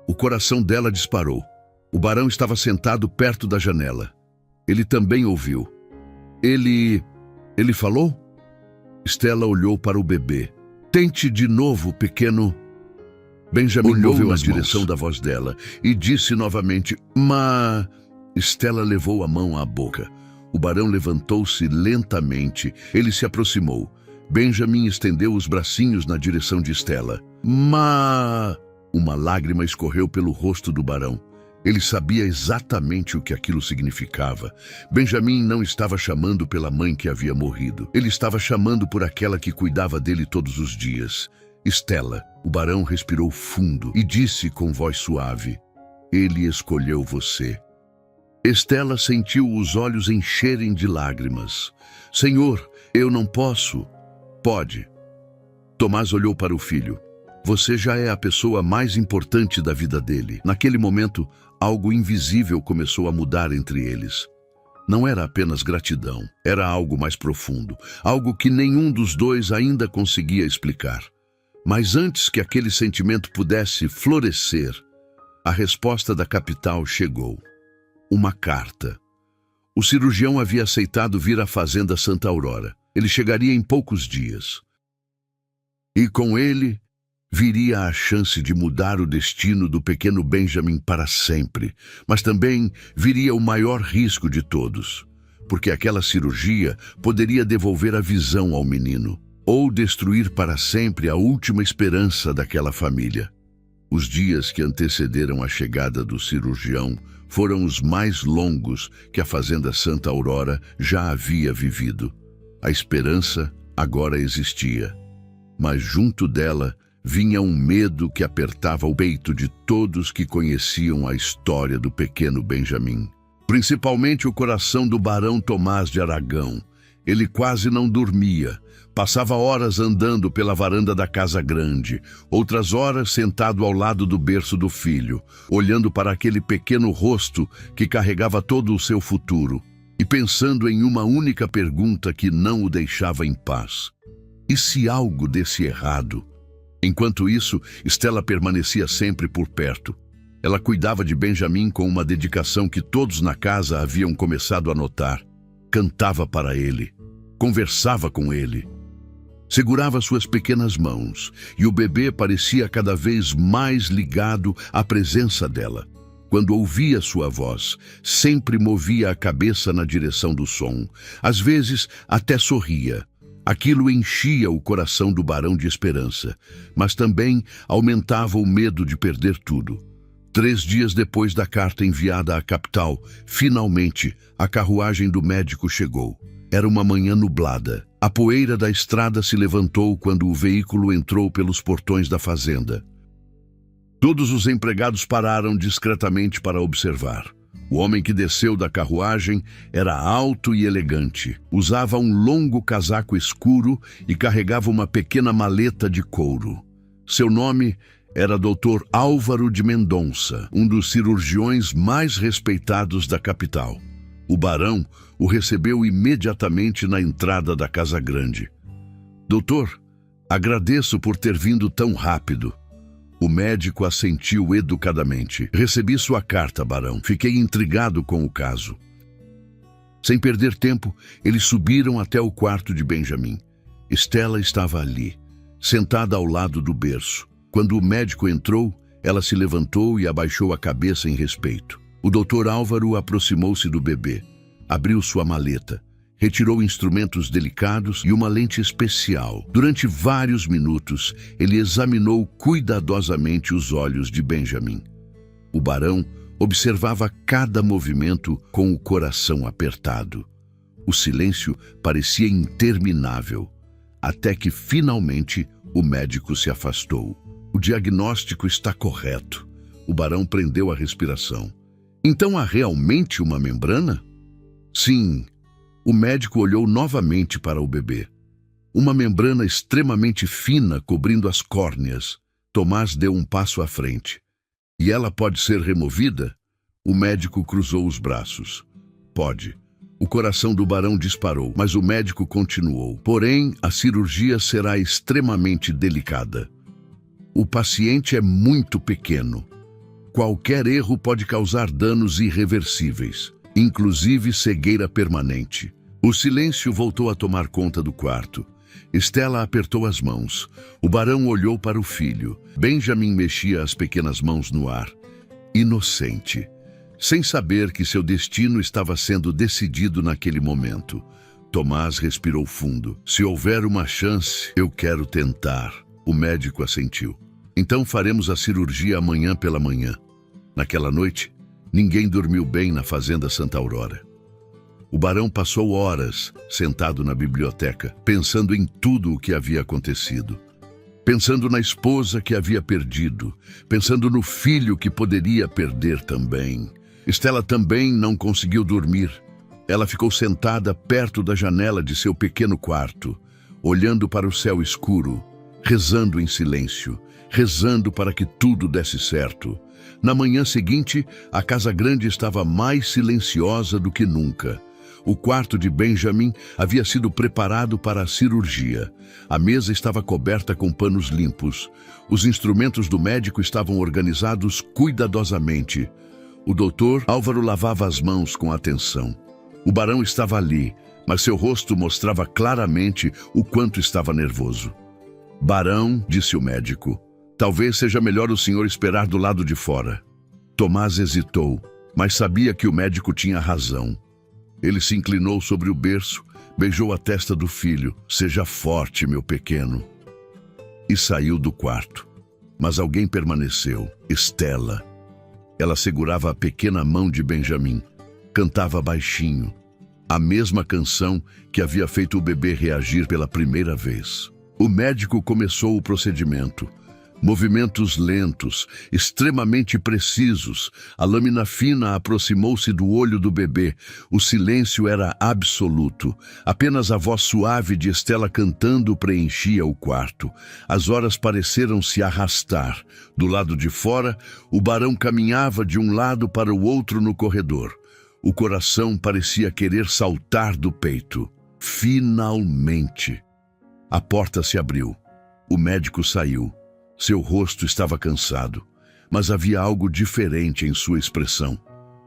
O coração dela disparou. O barão estava sentado perto da janela. Ele também ouviu. Ele falou? Stella olhou para o bebê. Tente de novo, pequeno. Benjamin olhou na direção da voz dela e disse novamente, Má! Stella levou a mão à boca. O barão levantou-se lentamente. Ele se aproximou. Benjamin estendeu os bracinhos na direção de Stella. Má! Uma lágrima escorreu pelo rosto do barão. Ele sabia exatamente o que aquilo significava. Benjamin não estava chamando pela mãe que havia morrido. Ele estava chamando por aquela que cuidava dele todos os dias. Stella. O barão respirou fundo e disse com voz suave, Ele escolheu você. Stella sentiu os olhos encherem de lágrimas. Senhor, eu não posso. Pode. Tomás olhou para o filho. Você já é a pessoa mais importante da vida dele. Naquele momento, algo invisível começou a mudar entre eles. Não era apenas gratidão, era algo mais profundo, algo que nenhum dos dois ainda conseguia explicar. Mas antes que aquele sentimento pudesse florescer, a resposta da capital chegou. Uma carta. O cirurgião havia aceitado vir à fazenda Santa Aurora. Ele chegaria em poucos dias. E com ele, viria a chance de mudar o destino do pequeno Benjamin para sempre. Mas também viria o maior risco de todos, porque aquela cirurgia poderia devolver a visão ao menino, ou destruir para sempre a última esperança daquela família. Os dias que antecederam a chegada do cirurgião foram os mais longos que a Fazenda Santa Aurora já havia vivido. A esperança agora existia, mas junto dela vinha um medo que apertava o peito de todos que conheciam a história do pequeno Benjamin. Principalmente o coração do barão Tomás de Aragão. Ele quase não dormia. Passava horas andando pela varanda da casa grande, outras horas sentado ao lado do berço do filho, olhando para aquele pequeno rosto que carregava todo o seu futuro, e pensando em uma única pergunta que não o deixava em paz. E se algo desse errado? Enquanto isso, Stella permanecia sempre por perto. Ela cuidava de Benjamin com uma dedicação que todos na casa haviam começado a notar. Cantava para ele, conversava com ele, segurava suas pequenas mãos, e o bebê parecia cada vez mais ligado à presença dela. Quando ouvia sua voz, sempre movia a cabeça na direção do som. Às vezes, até sorria. Aquilo enchia o coração do barão de esperança, mas também aumentava o medo de perder tudo. 3 dias depois da carta enviada à capital, finalmente, a carruagem do médico chegou. Era uma manhã nublada. A poeira da estrada se levantou quando o veículo entrou pelos portões da fazenda. Todos os empregados pararam discretamente para observar. O homem que desceu da carruagem era alto e elegante. Usava um longo casaco escuro e carregava uma pequena maleta de couro. Seu nome era Dr. Álvaro de Mendonça, um dos cirurgiões mais respeitados da capital. O barão o recebeu imediatamente na entrada da casa grande. Doutor, agradeço por ter vindo tão rápido. O médico assentiu educadamente. Recebi sua carta, barão. Fiquei intrigado com o caso. Sem perder tempo, eles subiram até o quarto de Benjamin. Stella estava ali, sentada ao lado do berço. Quando o médico entrou, ela se levantou e abaixou a cabeça em respeito. O doutor Álvaro aproximou-se do bebê, abriu sua maleta, retirou instrumentos delicados e uma lente especial. Durante vários minutos, ele examinou cuidadosamente os olhos de Benjamin. O barão observava cada movimento com o coração apertado. O silêncio parecia interminável, até que finalmente o médico se afastou. O diagnóstico está correto. O barão prendeu a respiração. Então há realmente uma membrana? Sim. O médico olhou novamente para o bebê. Uma membrana extremamente fina cobrindo as córneas. Tomás deu um passo à frente. E ela pode ser removida? O médico cruzou os braços. Pode. O coração do barão disparou, mas o médico continuou. Porém, a cirurgia será extremamente delicada. O paciente é muito pequeno. Qualquer erro pode causar danos irreversíveis, inclusive cegueira permanente. O silêncio voltou a tomar conta do quarto. Stella apertou as mãos. O barão olhou para o filho. Benjamin mexia as pequenas mãos no ar. Inocente, sem saber que seu destino estava sendo decidido naquele momento. Tomás respirou fundo. Se houver uma chance, eu quero tentar. O médico assentiu. Então faremos a cirurgia amanhã pela manhã. Naquela noite, ninguém dormiu bem na Fazenda Santa Aurora. O barão passou horas sentado na biblioteca, pensando em tudo o que havia acontecido. Pensando na esposa que havia perdido, pensando no filho que poderia perder também. Stella também não conseguiu dormir. Ela ficou sentada perto da janela de seu pequeno quarto, olhando para o céu escuro, rezando em silêncio, rezando para que tudo desse certo. Na manhã seguinte, a casa grande estava mais silenciosa do que nunca. O quarto de Benjamin havia sido preparado para a cirurgia. A mesa estava coberta com panos limpos. Os instrumentos do médico estavam organizados cuidadosamente. O doutor Álvaro lavava as mãos com atenção. O barão estava ali, mas seu rosto mostrava claramente o quanto estava nervoso. Barão, disse o médico, talvez seja melhor o senhor esperar do lado de fora. Tomás hesitou, mas sabia que o médico tinha razão. Ele se inclinou sobre o berço, beijou a testa do filho. Seja forte, meu pequeno. E saiu do quarto. Mas alguém permaneceu. Estela. Ela segurava a pequena mão de Benjamin. Cantava baixinho. A mesma canção que havia feito o bebê reagir pela primeira vez. O médico começou o procedimento. Movimentos lentos, extremamente precisos. A lâmina fina aproximou-se do olho do bebê. O silêncio era absoluto. Apenas a voz suave de Estela cantando preenchia o quarto. As horas pareceram se arrastar. Do lado de fora, o barão caminhava de um lado para o outro no corredor. O coração parecia querer saltar do peito. Finalmente! A porta se abriu. O médico saiu. Seu rosto estava cansado, mas havia algo diferente em sua expressão.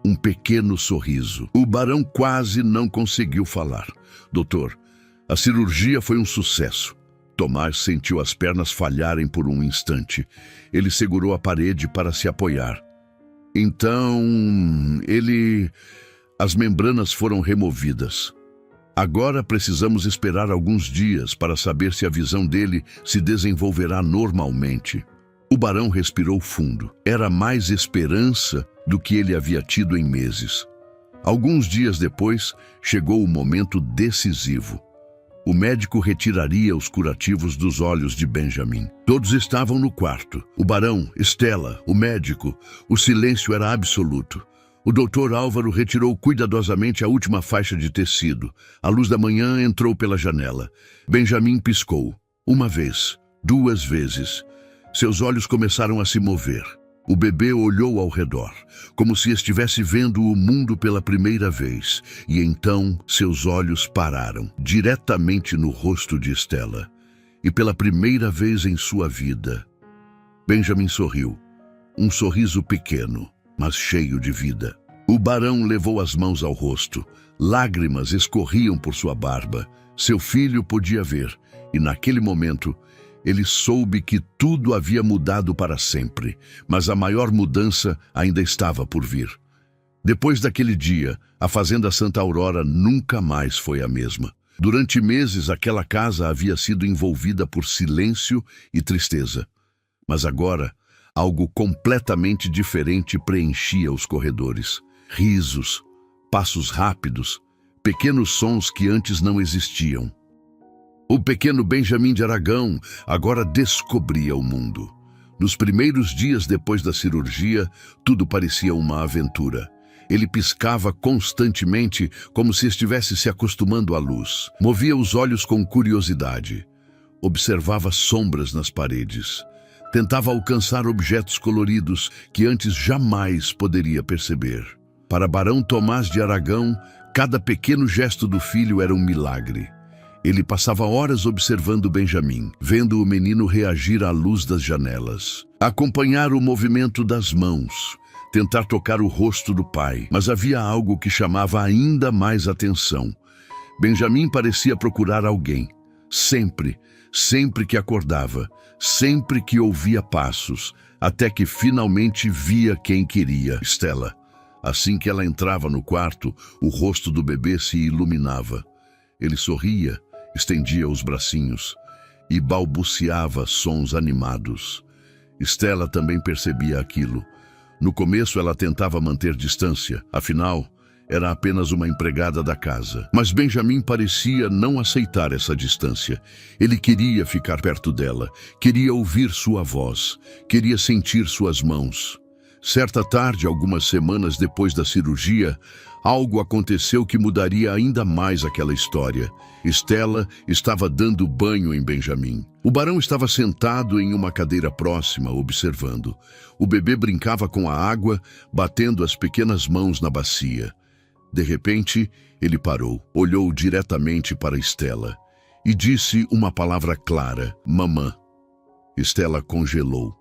Um pequeno sorriso. O barão quase não conseguiu falar. Doutor, a cirurgia foi um sucesso. Tomás sentiu as pernas falharem por um instante. Ele segurou a parede para se apoiar. Então, As membranas foram removidas. Agora precisamos esperar alguns dias para saber se a visão dele se desenvolverá normalmente. O barão respirou fundo. Era mais esperança do que ele havia tido em meses. Alguns dias depois, chegou o momento decisivo. O médico retiraria os curativos dos olhos de Benjamin. Todos estavam no quarto. O barão, Estela, o médico. O silêncio era absoluto. O doutor Álvaro retirou cuidadosamente a última faixa de tecido. A luz da manhã entrou pela janela. Benjamin piscou. Uma vez, 2 vezes. Seus olhos começaram a se mover. O bebê olhou ao redor, como se estivesse vendo o mundo pela primeira vez. E então seus olhos pararam, diretamente no rosto de Estela. E pela primeira vez em sua vida, Benjamin sorriu. Um sorriso pequeno, mas cheio de vida. O barão levou as mãos ao rosto. Lágrimas escorriam por sua barba. Seu filho podia ver, e naquele momento, ele soube que tudo havia mudado para sempre, mas a maior mudança ainda estava por vir. Depois daquele dia, a fazenda Santa Aurora nunca mais foi a mesma. Durante meses, aquela casa havia sido envolvida por silêncio e tristeza. Mas agora, algo completamente diferente preenchia os corredores. Risos, passos rápidos, pequenos sons que antes não existiam. O pequeno Benjamin de Aragão agora descobria o mundo. Nos primeiros dias depois da cirurgia, tudo parecia uma aventura. Ele piscava constantemente, como se estivesse se acostumando à luz. Movia os olhos com curiosidade. Observava sombras nas paredes. Tentava alcançar objetos coloridos que antes jamais poderia perceber. Para Barão Tomás de Aragão, cada pequeno gesto do filho era um milagre. Ele passava horas observando Benjamin, vendo o menino reagir à luz das janelas, acompanhar o movimento das mãos, tentar tocar o rosto do pai. Mas havia algo que chamava ainda mais atenção. Benjamin parecia procurar alguém. Sempre que acordava, sempre que ouvia passos, até que finalmente via quem queria. Estela. Assim que ela entrava no quarto, o rosto do bebê se iluminava. Ele sorria, estendia os bracinhos e balbuciava sons animados. Estela também percebia aquilo. No começo ela tentava manter distância, afinal, era apenas uma empregada da casa. Mas Benjamin parecia não aceitar essa distância. Ele queria ficar perto dela, queria ouvir sua voz, queria sentir suas mãos. Certa tarde, algumas semanas depois da cirurgia, algo aconteceu que mudaria ainda mais aquela história. Estela estava dando banho em Benjamin. O barão estava sentado em uma cadeira próxima, observando. O bebê brincava com a água, batendo as pequenas mãos na bacia. De repente, ele parou, olhou diretamente para Estela e disse uma palavra clara: mamã. Estela congelou.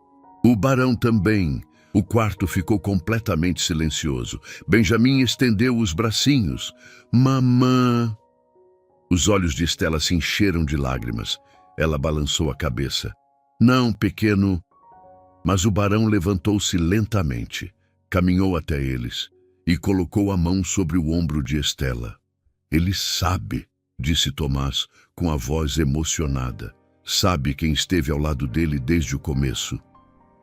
O barão também. O quarto ficou completamente silencioso. Benjamin estendeu os bracinhos. Mamã! Os olhos de Estela se encheram de lágrimas. Ela balançou a cabeça. Não, pequeno. Mas o barão levantou-se lentamente, caminhou até eles e colocou a mão sobre o ombro de Estela. Ele sabe, disse Tomás com a voz emocionada. Sabe quem esteve ao lado dele desde o começo.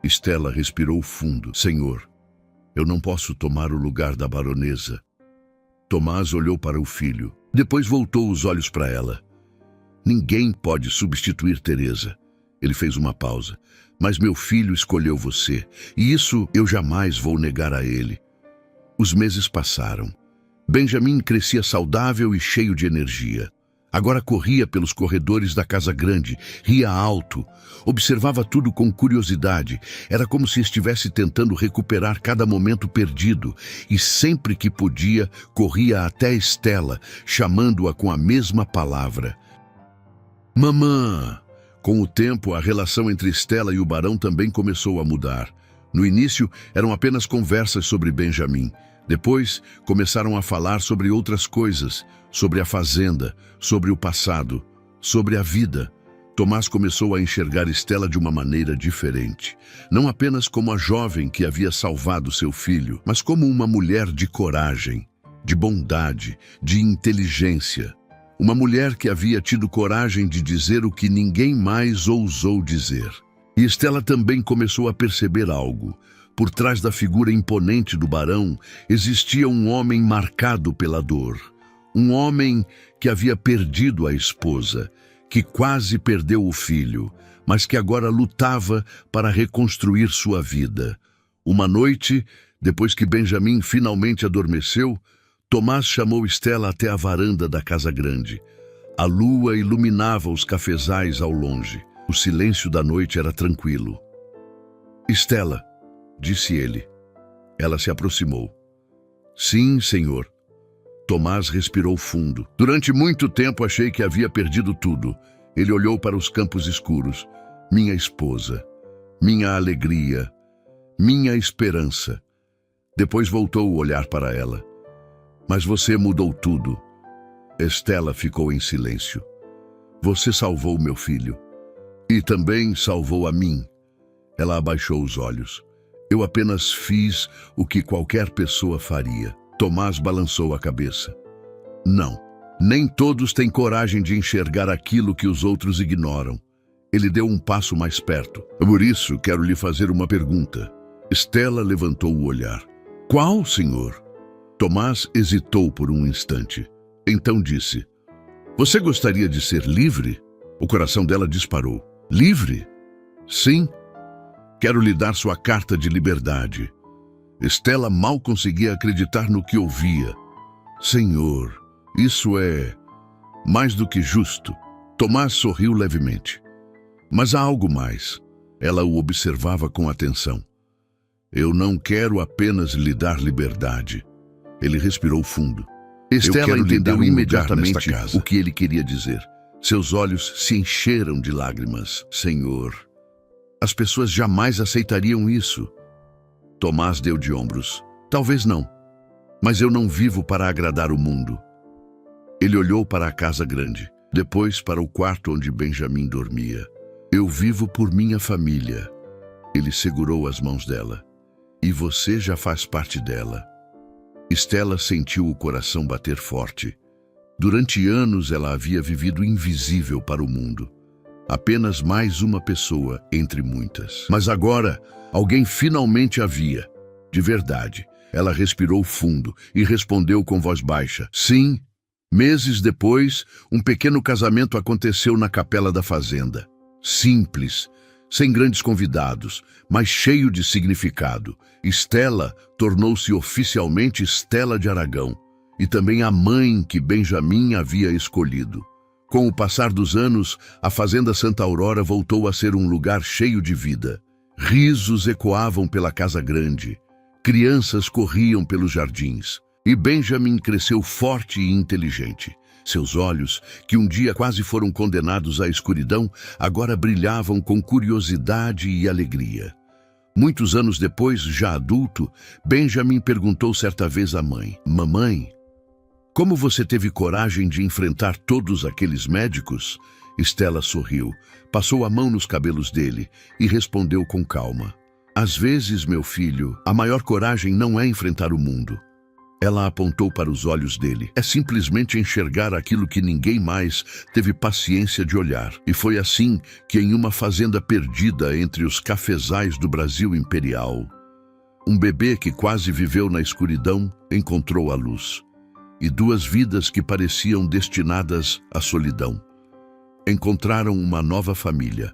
Estela respirou fundo. Senhor, eu não posso tomar o lugar da baronesa. Tomás olhou para o filho. Depois voltou os olhos para ela. Ninguém pode substituir Teresa. Ele fez uma pausa. Mas meu filho escolheu você, e isso eu jamais vou negar a ele. Os meses passaram. Benjamin crescia saudável e cheio de energia. Agora corria pelos corredores da casa grande, ria alto, observava tudo com curiosidade. Era como se estivesse tentando recuperar cada momento perdido, e sempre que podia, corria até Estela, chamando-a com a mesma palavra. Mamã! Com o tempo, a relação entre Estela e o barão também começou a mudar. No início, eram apenas conversas sobre Benjamin. Depois, começaram a falar sobre outras coisas, sobre a fazenda, sobre o passado, sobre a vida. Tomás começou a enxergar Estela de uma maneira diferente. Não apenas como a jovem que havia salvado seu filho, mas como uma mulher de coragem, de bondade, de inteligência. Uma mulher que havia tido coragem de dizer o que ninguém mais ousou dizer. E Estela também começou a perceber algo. Por trás da figura imponente do barão, existia um homem marcado pela dor. Um homem que havia perdido a esposa, que quase perdeu o filho, mas que agora lutava para reconstruir sua vida. Uma noite, depois que Benjamin finalmente adormeceu, Tomás chamou Estela até a varanda da casa grande. A lua iluminava os cafezais ao longe. O silêncio da noite era tranquilo. Estela, disse ele. Ela se aproximou. Sim, senhor. Tomás respirou fundo. Durante muito tempo achei que havia perdido tudo. Ele olhou para os campos escuros. Minha esposa, minha alegria, minha esperança. Depois voltou o olhar para ela. Mas você mudou tudo. Estela ficou em silêncio. Você salvou meu filho. E também salvou a mim. Ela abaixou os olhos. Eu apenas fiz o que qualquer pessoa faria. Tomás balançou a cabeça. Não, nem todos têm coragem de enxergar aquilo que os outros ignoram. Ele deu um passo mais perto. Por isso, quero lhe fazer uma pergunta. Estela levantou o olhar. Qual, senhor? Tomás hesitou por um instante. Então disse, você gostaria de ser livre? O coração dela disparou. Livre? Sim. Quero lhe dar sua carta de liberdade. Estela mal conseguia acreditar no que ouvia. Senhor, isso é mais do que justo. Tomás sorriu levemente. Mas há algo mais. Ela o observava com atenção. Eu não quero apenas lhe dar liberdade. Ele respirou fundo. Estela entendeu imediatamente o que ele queria dizer. Seus olhos se encheram de lágrimas. Senhor, as pessoas jamais aceitariam isso. Tomás deu de ombros. Talvez não. Mas eu não vivo para agradar o mundo. Ele olhou para a casa grande, depois para o quarto onde Benjamin dormia. Eu vivo por minha família. Ele segurou as mãos dela. E você já faz parte dela. Estela sentiu o coração bater forte. Durante anos ela havia vivido invisível para o mundo. Apenas mais uma pessoa entre muitas. Mas agora, alguém finalmente a via. De verdade. Ela respirou fundo e respondeu com voz baixa. Sim. Meses depois, um pequeno casamento aconteceu na capela da fazenda. Simples, sem grandes convidados, mas cheio de significado. Estela tornou-se oficialmente Estela de Aragão, e também a mãe que Benjamin havia escolhido. Com o passar dos anos, a fazenda Santa Aurora voltou a ser um lugar cheio de vida. Risos ecoavam pela casa grande, crianças corriam pelos jardins, e Benjamin cresceu forte e inteligente. Seus olhos, que um dia quase foram condenados à escuridão, agora brilhavam com curiosidade e alegria. Muitos anos depois, já adulto, Benjamin perguntou certa vez à mãe, Mamãe, como você teve coragem de enfrentar todos aqueles médicos? Estela sorriu, passou a mão nos cabelos dele e respondeu com calma. Às vezes, meu filho, a maior coragem não é enfrentar o mundo. Ela apontou para os olhos dele. É simplesmente enxergar aquilo que ninguém mais teve paciência de olhar. E foi assim que, em uma fazenda perdida entre os cafezais do Brasil imperial, um bebê que quase viveu na escuridão encontrou a luz. E duas vidas que pareciam destinadas à solidão encontraram uma nova família.